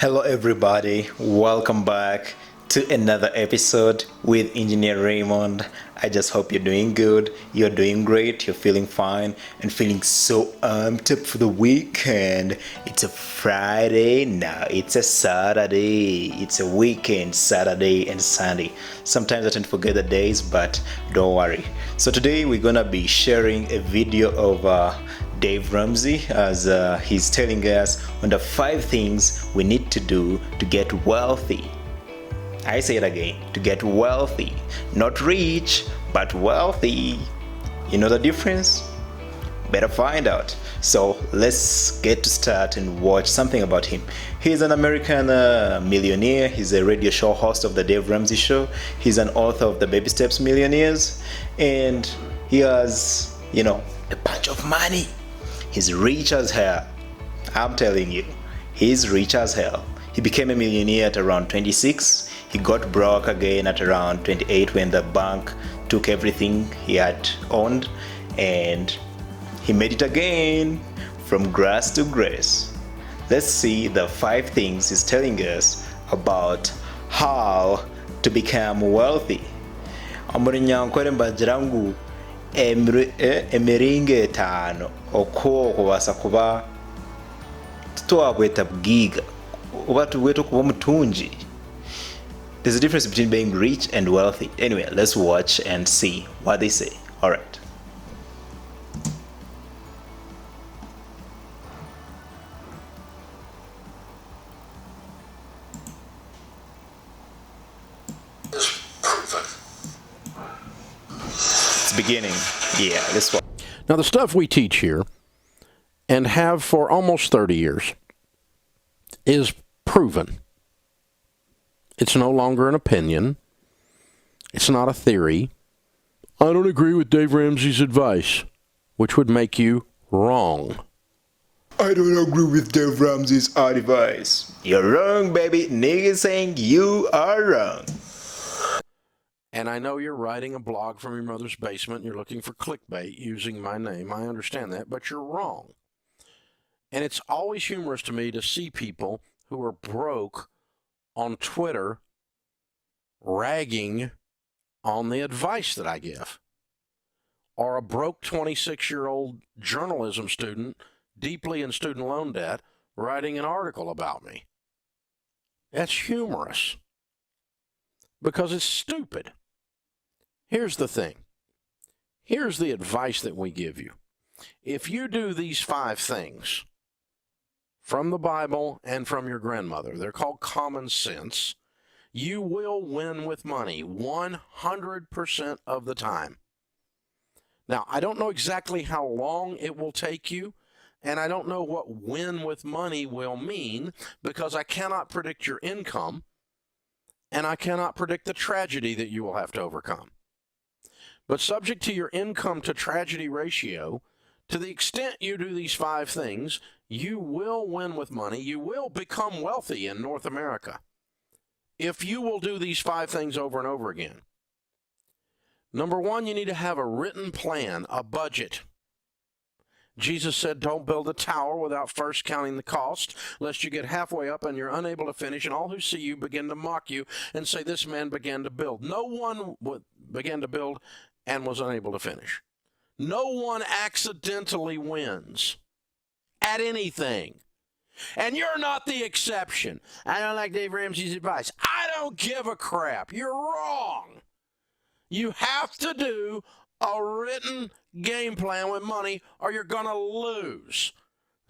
Hello, everybody. Welcome back to another episode with Engineer Raymond. I just hope you're doing good, you're doing great, you're feeling fine, and feeling so amped up for the weekend. It's a Friday, now it's a Saturday, it's a weekend, Saturday and Sunday. Sometimes I tend to forget the days, but don't worry. So today we're gonna be sharing a video of Dave Ramsey as he's telling us on the 5 things we need to do to get wealthy. I say it again, to get wealthy. Not rich, but wealthy. You know the difference? Better find out. So let's get to start and watch something about him. He's an American millionaire. He's a radio show host of the Dave Ramsey Show. He's an author of the Baby Steps Millionaires. And he has, a bunch of money. He's rich as hell. I'm telling you, he's rich as hell. He became a millionaire at around 26. He got broke again at around 28 when the bank took everything he had owned, and he made it again from grass to grace. Let's see the 5 things he's telling us about how to become wealthy. Amurinyankwere mbajirangu emiringo 5 okwo okubasa kuba twabweta bwiga oba tubweta kuba mutungi. There's a difference between being rich and wealthy. Anyway, let's watch and see what they say. All right. It's beginning. Yeah, this one. Now, the stuff we teach here and have for almost 30 years is proven. It's no longer an opinion. It's not a theory. I don't agree with Dave Ramsey's advice, which would make you wrong. I don't agree with Dave Ramsey's advice. You're wrong, baby. Nigga saying you are wrong. And I know you're writing a blog from your mother's basement and you're looking for clickbait using my name. I understand that, but you're wrong. And it's always humorous to me to see people who are broke on Twitter ragging on the advice that I give. Or a broke 26-year-old journalism student deeply in student loan debt writing an article about me. That's humorous because it's stupid. Here's the thing. Here's the advice that we give you. If you do these 5 things from the Bible and from your grandmother, they're called common sense, you will win with money 100% of the time. Now, I don't know exactly how long it will take you, and I don't know what win with money will mean because I cannot predict your income, and I cannot predict the tragedy that you will have to overcome. But subject to your income to tragedy ratio, to the extent you do these 5 things, you will win with money. You will become wealthy in North America if you will do these 5 things over and over again. Number 1, you need to have a written plan, a budget. Jesus said, don't build a tower without first counting the cost, lest you get halfway up and you're unable to finish, and all who see you begin to mock you and say, this man began to build. No one began to build and was unable to finish. No one accidentally wins at anything. And you're not the exception. I don't like Dave Ramsey's advice. I don't give a crap. You're wrong. You have to do a written game plan with money or you're going to lose.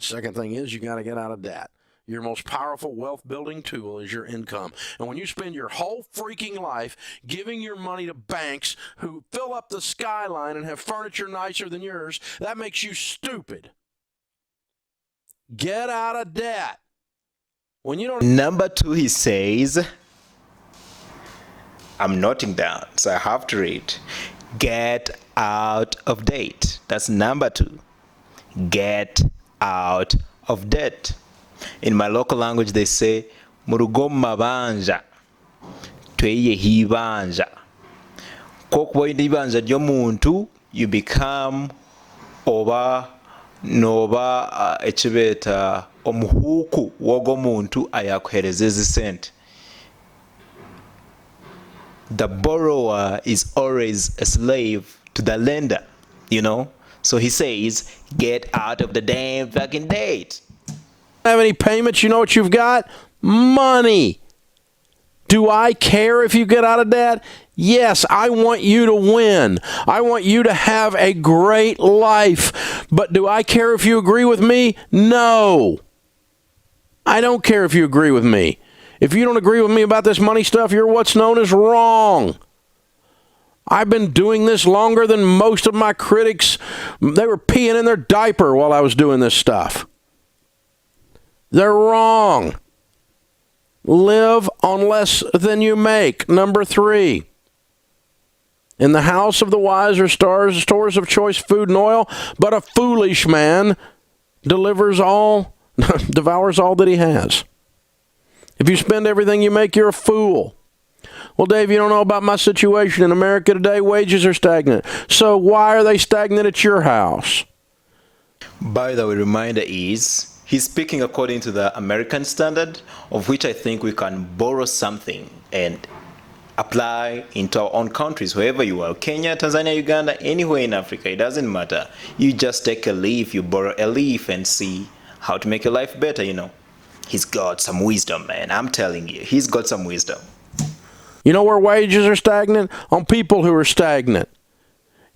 The second thing is you got to get out of debt. Your most powerful wealth-building tool is your income. And when you spend your whole freaking life giving your money to banks who fill up the skyline and have furniture nicer than yours, that makes you stupid. Get out of debt. When you don't. Number 2, he says, I'm noting down, so I have to read. Get out of debt. That's number 2. Get out of debt. In my local language, they say, Murugo mabanja, tweye hibanja. Kokuba ibanja ly'omuntu, you become oba noba ekibeeta omuhuku w'omuntu ayakuhereza ezi sente. The borrower is always a slave to the lender, you know? So he says, get out of the damn fucking debt. Have any payments? You know what you've got? Money. Do I care if you get out of debt? Yes, I want you to win. I want you to have a great life. But do I care if you agree with me? No. I don't care if you agree with me. If you don't agree with me about this money stuff, you're what's known as wrong. I've been doing this longer than most of my critics. They were peeing in their diaper while I was doing this stuff. They're wrong. Live on less than you make. Number 3. In the house of the wise are stores of choice food and oil, but a foolish man devours all that he has. If you spend everything you make, you're a fool. Well, Dave, you don't know about my situation. In America today, wages are stagnant. So why are they stagnant at your house? By the way, reminder is, he's speaking according to the American standard, of which I think we can borrow something and apply into our own countries, wherever you are. Kenya, Tanzania, Uganda, anywhere in Africa, it doesn't matter. You just take a leaf, you borrow a leaf and see how to make your life better, you know. He's got some wisdom, man. I'm telling you, he's got some wisdom. You know where wages are stagnant? On people who are stagnant.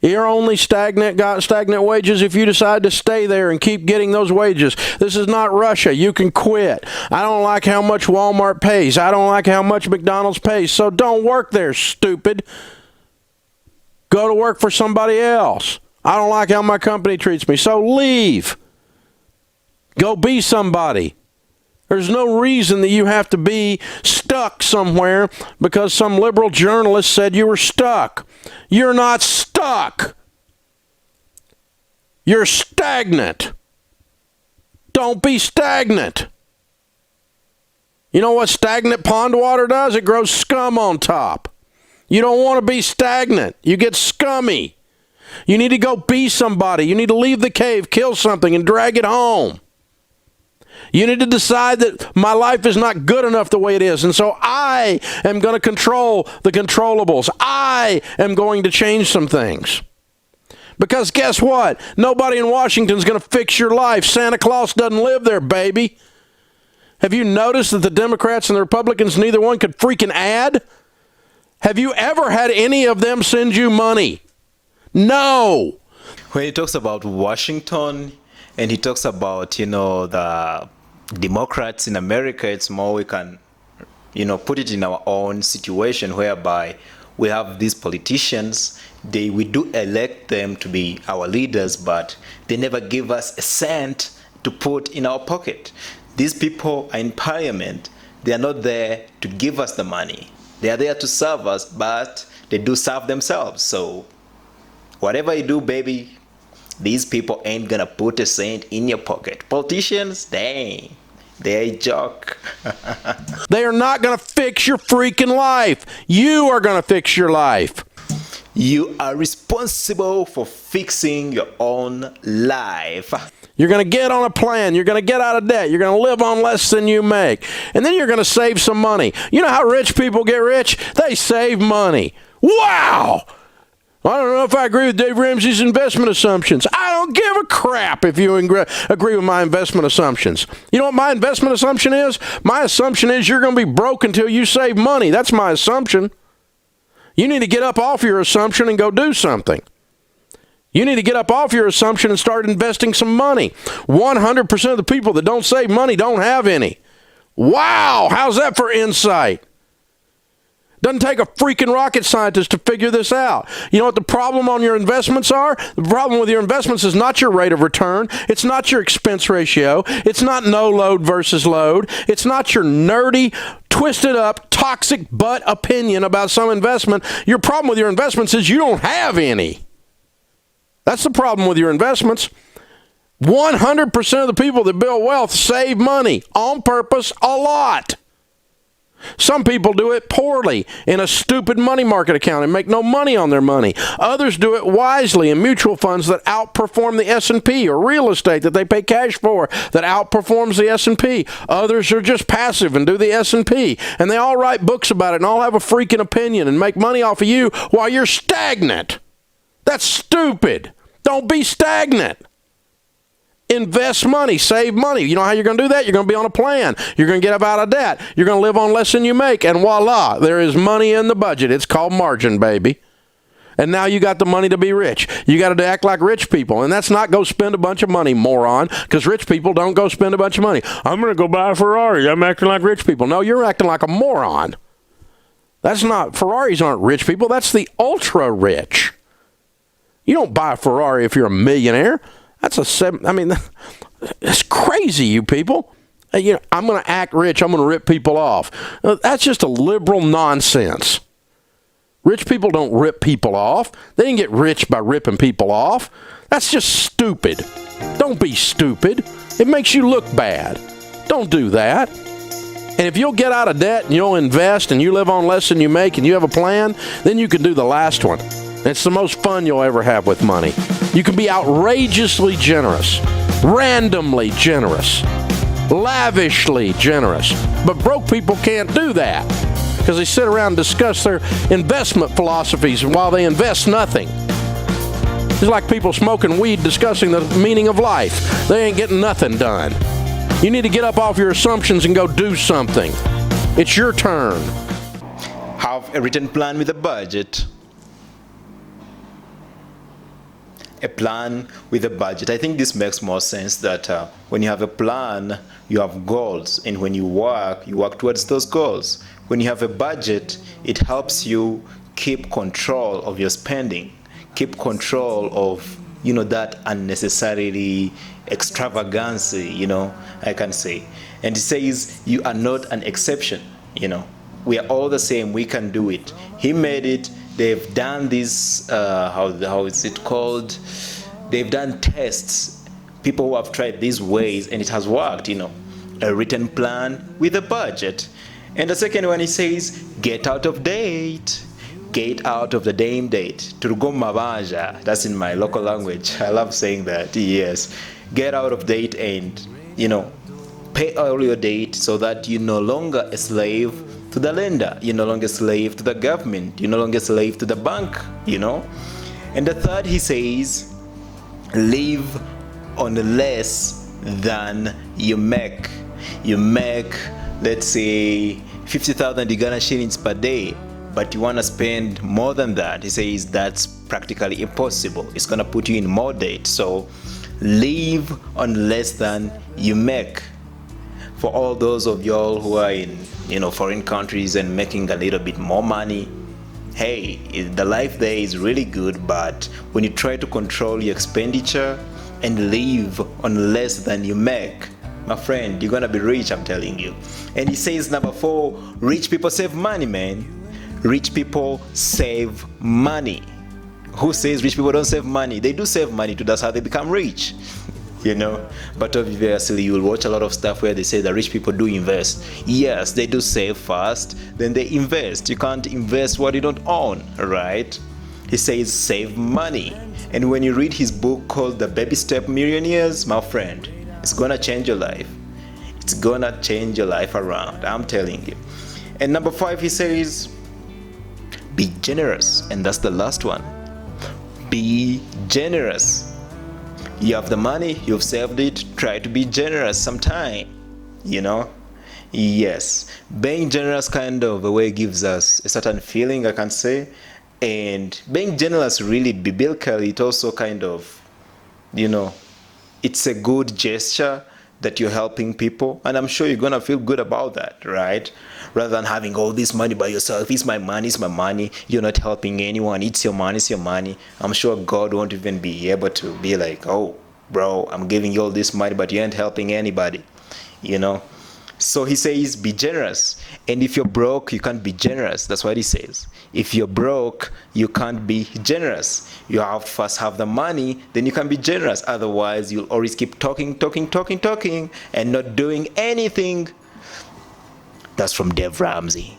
You're only got stagnant wages if you decide to stay there and keep getting those wages. This is not Russia. You can quit. I don't like how much Walmart pays. I don't like how much McDonald's pays. So don't work there, stupid. Go to work for somebody else. I don't like how my company treats me. So leave. Go be somebody. There's no reason that you have to be stuck somewhere because some liberal journalist said you were stuck. You're not stuck. You're stagnant. Don't be stagnant. You know what stagnant pond water does? It grows scum on top. You don't want to be stagnant. You get scummy. You need to go be somebody. You need to leave the cave, kill something, and drag it home. You need to decide that my life is not good enough the way it is. And so I am going to control the controllables. I am going to change some things. Because guess what? Nobody in Washington is going to fix your life. Santa Claus doesn't live there, baby. Have you noticed that the Democrats and the Republicans, neither one could freaking add? Have you ever had any of them send you money? No. When he talks about Washington and he talks about, the Democrats in America, it's more we can, put it in our own situation whereby we have these politicians, we do elect them to be our leaders, but they never give us a cent to put in our pocket. These people are in parliament. They are not there to give us the money. They are there to serve us, but they do serve themselves. So whatever you do, baby, these people ain't gonna put a cent in your pocket. Politicians, dang, they're a joke. They are not gonna fix your freaking life. You are gonna fix your life. You are responsible for fixing your own life. You're going to get on a plan. You're going to get out of debt. You're going to live on less than you make. And then you're going to save some money. You know how rich people get rich? They save money. Wow! I don't know if I agree with Dave Ramsey's investment assumptions. I don't give a crap if you agree with my investment assumptions. You know what my investment assumption is? My assumption is you're going to be broke until you save money. That's my assumption. You need to get up off your assumption and go do something. You need to get up off your assumption and start investing some money. 100% of the people that don't save money don't have any. Wow, how's that for insight? Doesn't take a freaking rocket scientist to figure this out. You know what the problem on your investments are? The problem with your investments is not your rate of return. It's not your expense ratio. It's not no load versus load. It's not your nerdy, twisted up, toxic butt opinion about some investment. Your problem with your investments is you don't have any. That's the problem with your investments. 100% of the people that build wealth save money on purpose a lot. Some people do it poorly in a stupid money market account and make no money on their money. Others do it wisely in mutual funds that outperform the S&P, or real estate that they pay cash for that outperforms the S&P. Others are just passive and do the S&P, and they all write books about it and all have a freaking opinion and make money off of you while you're stagnant. That's stupid. Don't be stagnant. Invest money, save money. You know how you're going to do that? You're going to be on a plan. You're going to get up out of debt. You're going to live on less than you make. And voila, there is money in the budget. It's called margin, baby. And now you got the money to be rich. You got to act like rich people. And that's not go spend a bunch of money, moron, because rich people don't go spend a bunch of money. I'm going to go buy a Ferrari. I'm acting like rich people. No, you're acting like a moron. That's not, Ferraris aren't rich people. That's the ultra rich. You don't buy a Ferrari if you're a millionaire. That's crazy, you people. I'm going to act rich. I'm going to rip people off. That's just a liberal nonsense. Rich people don't rip people off. They didn't get rich by ripping people off. That's just stupid. Don't be stupid. It makes you look bad. Don't do that. And if you'll get out of debt and you'll invest and you live on less than you make and you have a plan, then you can do the last one. It's the most fun you'll ever have with money. You can be outrageously generous, randomly generous, lavishly generous. But broke people can't do that because they sit around and discuss their investment philosophies while they invest nothing. It's like people smoking weed discussing the meaning of life. They ain't getting nothing done. You need to get up off your assumptions and go do something. It's your turn. Have a written plan with a budget. A plan with a budget. I think this makes more sense that when you have a plan, you have goals, and when you work towards those goals. When you have a budget, it helps you keep control of your spending, keep control of that unnecessarily extravagancy, I can say. And it says you are not an exception. We are all the same. We can do it. He made it. They've done this, how is it called? They've done tests. People who have tried these ways and it has worked, a written plan with a budget. And the second one, he says, get out of date. Get out of the damn date. Turgo mabaja. That's in my local language. I love saying that. Yes. Get out of date and, pay all your date so that you're no longer a slave to the lender. You're no longer a slave to the government. You're no longer a slave to the bank, And the third, he says, live on less than you make. You make, let's say, 50,000 Ghana shillings per day, but you want to spend more than that. He says that's practically impossible. It's going to put you in more debt. So live on less than you make. For all those of y'all who are in foreign countries and making a little bit more money, hey, the life there is really good, but when you try to control your expenditure and live on less than you make, my friend, you're gonna be rich, I'm telling you. And he says number 4, rich people save money, man. Rich people save money. Who says rich people don't save money? They do save money too. That's how they become rich. But obviously you'll watch a lot of stuff where they say that rich people do invest. Yes, they do save first, then they invest. You can't invest what you don't own, right? He says save money. And when you read his book called The Baby Step Millionaires, my friend, it's gonna change your life. It's gonna change your life around, I'm telling you. And number 5, he says be generous. And that's the last one. Be generous. You have the money, you've saved it, try to be generous sometime, Yes, being generous kind of a way gives us a certain feeling, I can say. And being generous really biblically, it also kind of, it's a good gesture that you're helping people. And I'm sure you're going to feel good about that, right? Rather than having all this money by yourself. It's my money. You're not helping anyone. It's your money. I'm sure God won't even be able to be like, oh, bro, I'm giving you all this money, but you ain't helping anybody, So he says, be generous. And if you're broke, you can't be generous. That's what he says. If you're broke, you can't be generous. You have to first have the money, then you can be generous. Otherwise, you'll always keep talking, and not doing anything. That's from Dave Ramsey.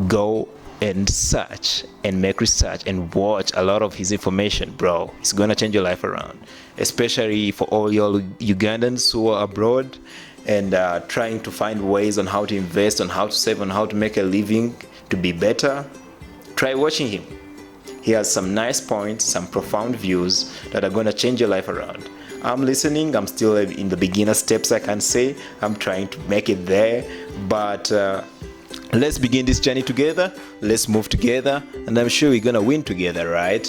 Go and search and make research and watch a lot of his information, bro. It's gonna change your life around, especially for all your Ugandans who are abroad and trying to find ways on how to invest, on how to save, on how to make a living to be better. Try watching him. He has some nice points, some profound views that are gonna change your life around. I'm listening. I'm still in the beginner steps, I can say. I'm trying to make it there, but let's begin this journey together. Let's move together, and I'm sure we're gonna win together, right?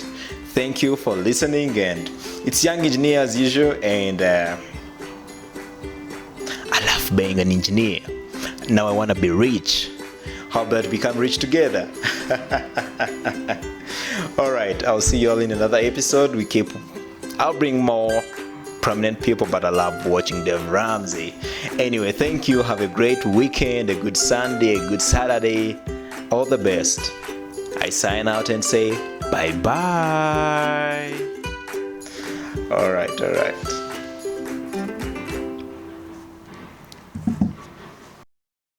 Thank you for listening, and it's Young Engineer as usual, and I love being an engineer. Now I wanna be rich. How about we become rich together? All right, I'll see you all in another episode. I'll bring more prominent people, but I love watching Dave Ramsey. Anyway, thank you. Have a great weekend, a good Sunday, a good Saturday. All the best. I sign out and say bye-bye. All right.